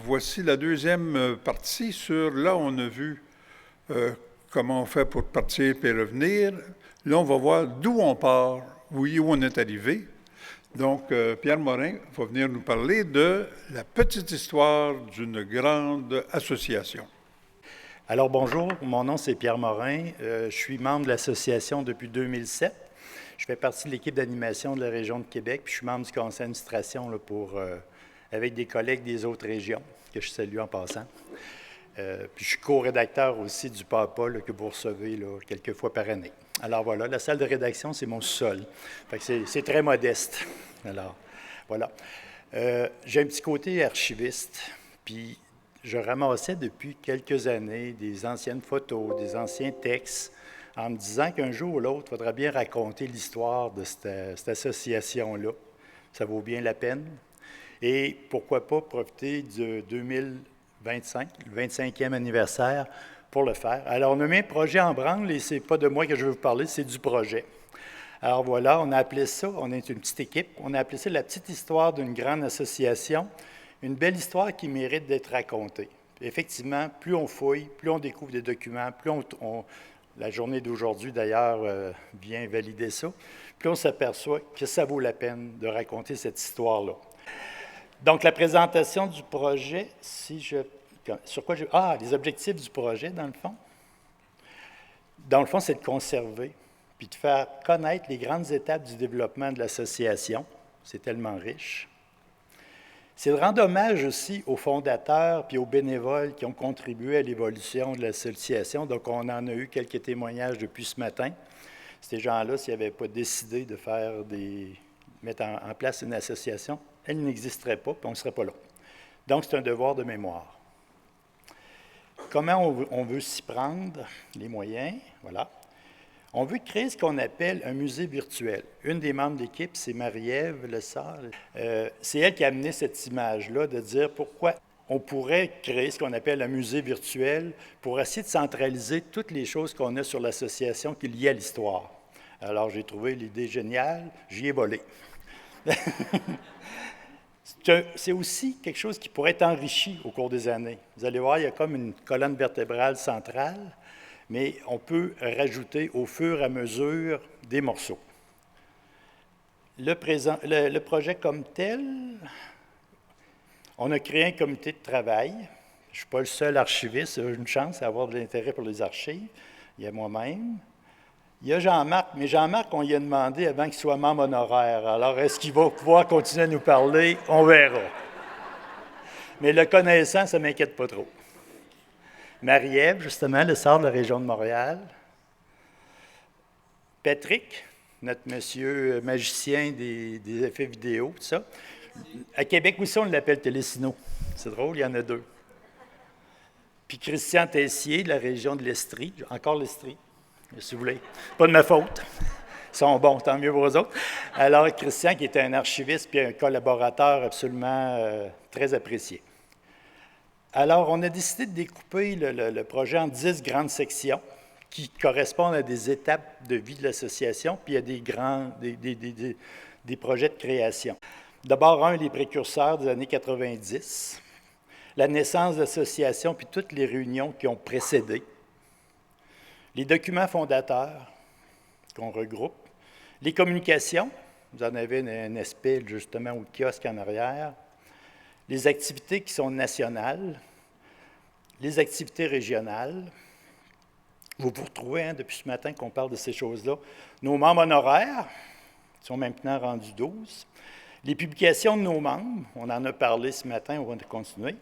Voici la deuxième partie sur, là on a vu comment on fait pour partir et revenir. Là on va voir d'où on part, où on est arrivé. Donc Pierre Morin va venir nous parler de la petite histoire d'une grande association. Alors bonjour, mon nom c'est Pierre Morin, je suis membre de l'association depuis 2007. Je fais partie de l'équipe d'animation de la région de Québec, puis je suis membre du conseil d'administration avec des collègues des autres régions, que je salue en passant. Puis je suis co-rédacteur aussi du PAPA que vous recevez quelques fois par année. Alors voilà, la salle de rédaction, c'est mon sol. C'est très modeste. Alors, voilà. J'ai un petit côté archiviste, puis je ramassais depuis quelques années des anciennes photos, des anciens textes, en me disant qu'un jour ou l'autre, il faudra bien raconter l'histoire de cette association-là. Ça vaut bien la peine. Et pourquoi pas profiter de 2025, le 25e anniversaire, pour le faire. Alors, on a mis un projet en branle, et ce n'est pas de moi que je vais vous parler, c'est du projet. Alors voilà, on a appelé ça, on est une petite équipe, on a appelé ça la petite histoire d'une grande association, une belle histoire qui mérite d'être racontée. Effectivement, plus on fouille, plus on découvre des documents, plus la journée d'aujourd'hui, d'ailleurs, vient valider ça, plus on s'aperçoit que ça vaut la peine de raconter cette histoire-là. Donc, la présentation du projet, les objectifs du projet, dans le fond. Dans le fond, c'est de conserver, puis de faire connaître les grandes étapes du développement de l'association. C'est tellement riche. C'est de rendre hommage aussi aux fondateurs puis aux bénévoles qui ont contribué à l'évolution de l'association. Donc, on en a eu quelques témoignages depuis ce matin. Ces gens-là, s'ils n'avaient pas décidé de mettre en place une association, elle n'existerait pas, puis on ne serait pas là. Donc, c'est un devoir de mémoire. Comment on veut s'y prendre? Les moyens, voilà. On veut créer ce qu'on appelle un musée virtuel. Une des membres de l'équipe, c'est Marie-Ève Lessard. C'est elle qui a amené cette image-là de dire pourquoi on pourrait créer ce qu'on appelle un musée virtuel pour essayer de centraliser toutes les choses qu'on a sur l'association qui est liée à l'histoire. Alors, j'ai trouvé l'idée géniale, j'y ai volé. C'est aussi quelque chose qui pourrait être enrichi au cours des années. Vous allez voir, il y a comme une colonne vertébrale centrale, mais on peut rajouter au fur et à mesure des morceaux. Le projet comme tel, on a créé un comité de travail. Je ne suis pas le seul archiviste, j'ai une chance d'avoir de l'intérêt pour les archives. Il y a moi-même. Il y a Jean-Marc, mais Jean-Marc, on lui a demandé avant qu'il soit membre honoraire. Alors, est-ce qu'il va pouvoir continuer à nous parler? On verra. Mais le connaissant, ça ne m'inquiète pas trop. Marie-Ève, justement, le sort de la région de Montréal. Patrick, notre monsieur magicien des effets vidéo, tout ça. À Québec aussi, on l'appelle Télésino. C'est drôle, il y en a deux. Puis Christian Tessier, de la région de l'Estrie. Encore l'Estrie, si vous voulez. Pas de ma faute. Ils sont bons, tant mieux pour eux autres. Alors, Christian, qui était un archiviste puis un collaborateur absolument très apprécié. Alors, on a décidé de découper le projet en 10 grandes sections qui correspondent à des étapes de vie de l'association, puis à des projets de création. D'abord, les précurseurs des années 90, la naissance de l'association, puis toutes les réunions qui ont précédé, les documents fondateurs qu'on regroupe, les communications, vous en avez un aspect justement au kiosque en arrière, les activités qui sont nationales, les activités régionales. Vous vous retrouvez depuis ce matin qu'on parle de ces choses-là. Nos membres honoraires sont maintenant rendus 12. Les publications de nos membres, on en a parlé ce matin, on va continuer.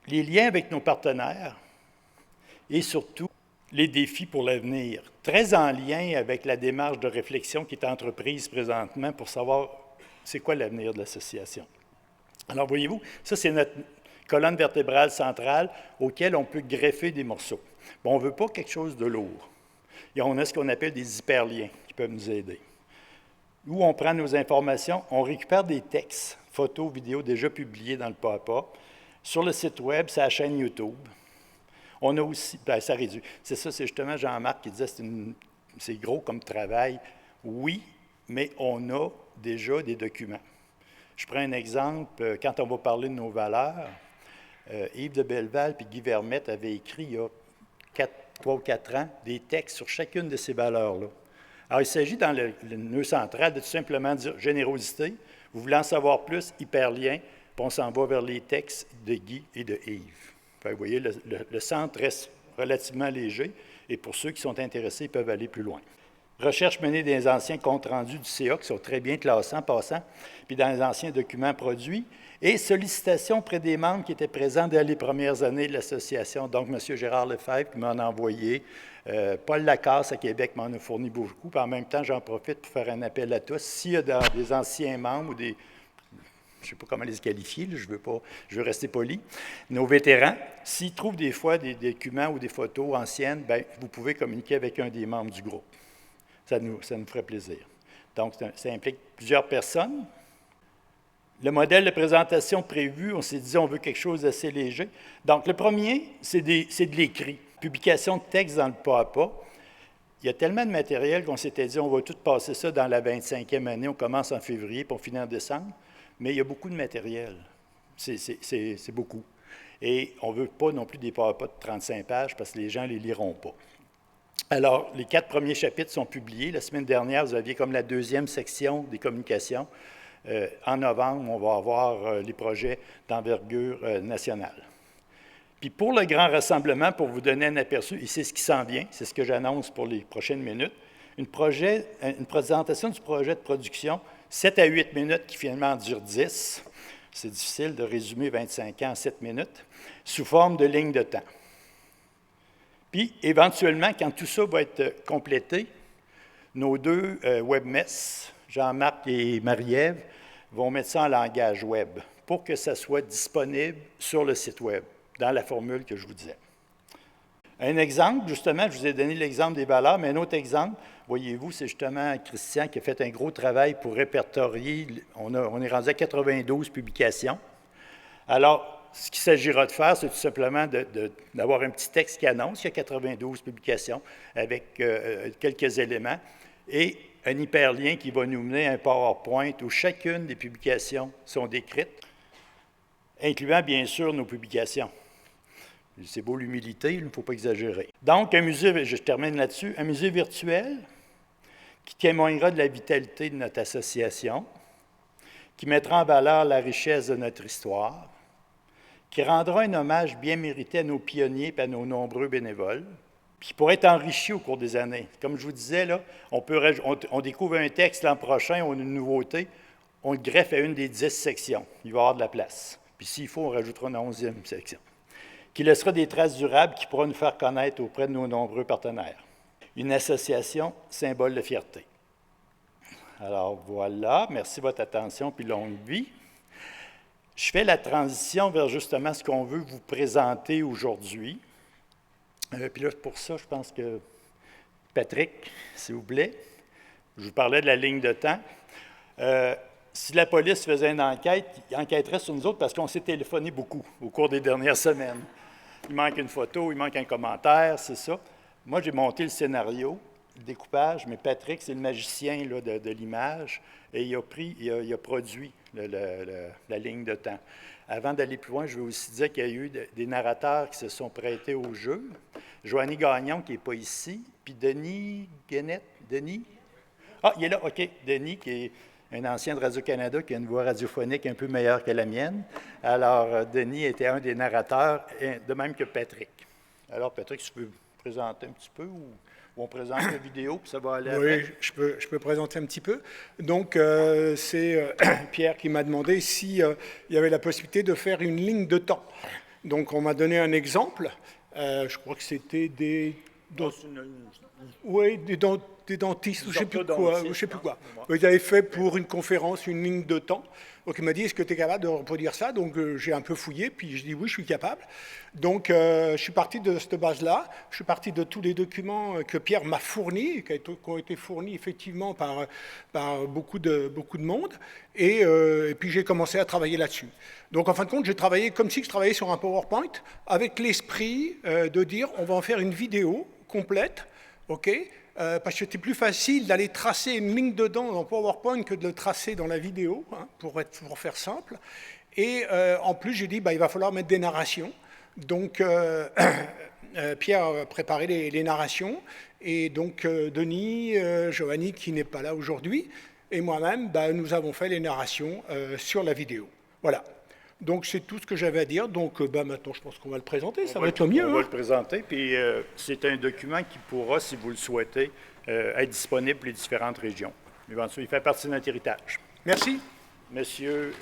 Les liens avec nos partenaires et surtout les défis pour l'avenir, très en lien avec la démarche de réflexion qui est entreprise présentement pour savoir c'est quoi l'avenir de l'association. Alors, voyez-vous, ça, c'est notre colonne vertébrale centrale auquel on peut greffer des morceaux. Bon, on ne veut pas quelque chose de lourd. Et on a ce qu'on appelle des hyperliens qui peuvent nous aider. Où on prend nos informations, on récupère des textes, photos, vidéos déjà publiés dans le PAPA. Sur le site web, c'est la chaîne YouTube. On a aussi, ça réduit. C'est ça, c'est justement Jean-Marc qui disait c'est gros comme travail. Oui, mais on a déjà des documents. Je prends un exemple, quand on va parler de nos valeurs, Yves de Belleval et Guy Vermette avaient écrit il y a 3 ou 4 ans des textes sur chacune de ces valeurs-là. Alors, il s'agit dans le nœud central de tout simplement dire générosité, vous voulez en savoir plus, hyperlien, puis on s'en va vers les textes de Guy et de Yves. Enfin, vous voyez, le centre reste relativement léger, et pour ceux qui sont intéressés, ils peuvent aller plus loin. Recherche menée dans les anciens comptes rendus du CA, qui sont très bien classés en passant, puis dans les anciens documents produits, et sollicitation auprès des membres qui étaient présents dès les premières années de l'association. Donc, M. Gérard Lefebvre qui m'en a envoyé, Paul Lacasse à Québec m'en a fourni beaucoup, puis en même temps, j'en profite pour faire un appel à tous. S'il y a des anciens membres ou des... je ne sais pas comment les qualifier, là, je veux rester poli, nos vétérans, s'ils trouvent des fois des documents ou des photos anciennes, bien, vous pouvez communiquer avec un des membres du groupe. Ça nous ferait plaisir. Donc, ça implique plusieurs personnes. Le modèle de présentation prévu, on s'est dit, on veut quelque chose d'assez léger. Donc, le premier, c'est de l'écrit. Publication de texte dans le pas à pas. Il y a tellement de matériel qu'on s'était dit, on va tout passer ça dans la 25e année. On commence en février, puis on finit en décembre. Mais il y a beaucoup de matériel. C'est beaucoup. Et on ne veut pas non plus des pas à pas de 35 pages parce que les gens ne les liront pas. Alors, les 4 premiers chapitres sont publiés. La semaine dernière, vous aviez comme la 2e section des communications. En novembre, on va avoir les projets d'envergure nationale. Puis pour le grand rassemblement, pour vous donner un aperçu, et c'est ce qui s'en vient, c'est ce que j'annonce pour les prochaines minutes, une présentation du projet de production, 7 à 8 minutes qui finalement dure 10. C'est difficile de résumer 25 ans en 7 minutes, sous forme de ligne de temps. Puis, éventuellement, quand tout ça va être complété, nos 2 webmesses, Jean-Marc et Marie-Ève, vont mettre ça en langage web pour que ça soit disponible sur le site web, dans la formule que je vous disais. Un exemple, justement, je vous ai donné l'exemple des valeurs, mais un autre exemple, voyez-vous, c'est justement Christian qui a fait un gros travail pour répertorier. On est rendu à 92 publications. Alors, ce qu'il s'agira de faire, c'est tout simplement d'avoir un petit texte qui annonce qu'il y a 92 publications avec quelques éléments et un hyperlien qui va nous mener à un PowerPoint où chacune des publications sont décrites, incluant bien sûr nos publications. C'est beau l'humilité, il ne faut pas exagérer. Donc, un musée, je termine là-dessus, un musée virtuel qui témoignera de la vitalité de notre association, qui mettra en valeur la richesse de notre histoire, qui rendra un hommage bien mérité à nos pionniers et à nos nombreux bénévoles, puis qui pourrait être enrichi au cours des années. Comme je vous disais, là, on découvre un texte l'an prochain, on a une nouveauté, on le greffe à une des 10 sections. Il va y avoir de la place. Puis s'il faut, on rajoutera une 11e section, qui laissera des traces durables qui pourront nous faire connaître auprès de nos nombreux partenaires. Une association symbole de fierté. Alors voilà, merci de votre attention, puis longue vie. Je fais la transition vers justement ce qu'on veut vous présenter aujourd'hui. Puis là, pour ça, je pense que Patrick, s'il vous plaît, je vous parlais de la ligne de temps. Si la police faisait une enquête, il enquêterait sur nous autres parce qu'on s'est téléphoné beaucoup au cours des dernières semaines. Il manque une photo, il manque un commentaire, c'est ça. Moi, j'ai monté le scénario, le découpage, mais Patrick, c'est le magicien là, de l'image, et il a produit la ligne de temps. Avant d'aller plus loin, je veux aussi dire qu'il y a eu des narrateurs qui se sont prêtés au jeu. Joanny Gagnon, qui n'est pas ici, puis Denis Guénette. Denis? Ah, il est là, OK. Denis, qui est un ancien de Radio-Canada, qui a une voix radiophonique un peu meilleure que la mienne. Alors, Denis était un des narrateurs, de même que Patrick. Alors, Patrick, si tu peux présenter un petit peu ou on présente la vidéo, puis ça va aller Oui, avec. je peux présenter un petit peu. Donc, c'est Pierre qui m'a demandé s'il y avait la possibilité de faire une ligne de temps. Donc, on m'a donné un exemple. Je crois que c'était des dentistes ou je ne sais plus quoi. Ils avaient fait pour une conférence une ligne de temps. Donc il m'a dit, est-ce que tu es capable de reproduire ça? Donc j'ai un peu fouillé, puis je dis oui, je suis capable. Donc je suis parti de cette base-là. Je suis parti de tous les documents que Pierre m'a fournis, qui ont été fournis effectivement par beaucoup de monde. Et puis j'ai commencé à travailler là-dessus. Donc en fin de compte, j'ai travaillé comme si je travaillais sur un PowerPoint, avec l'esprit de dire, on va en faire une vidéo complète, OK, parce que c'était plus facile d'aller tracer une ligne dedans dans PowerPoint que de le tracer dans la vidéo, hein, pour faire simple. Et en plus, j'ai dit, il va falloir mettre des narrations. Donc, Pierre a préparé les narrations. Et donc, Denis, Giovanni, qui n'est pas là aujourd'hui, et moi-même, nous avons fait les narrations sur la vidéo. Voilà. Donc, c'est tout ce que j'avais à dire. Donc, maintenant, je pense qu'on va le présenter. Ça va être mieux. On va le présenter. Puis, c'est un document qui pourra, si vous le souhaitez, être disponible pour les différentes régions. Il fait partie de notre héritage. Merci. Monsieur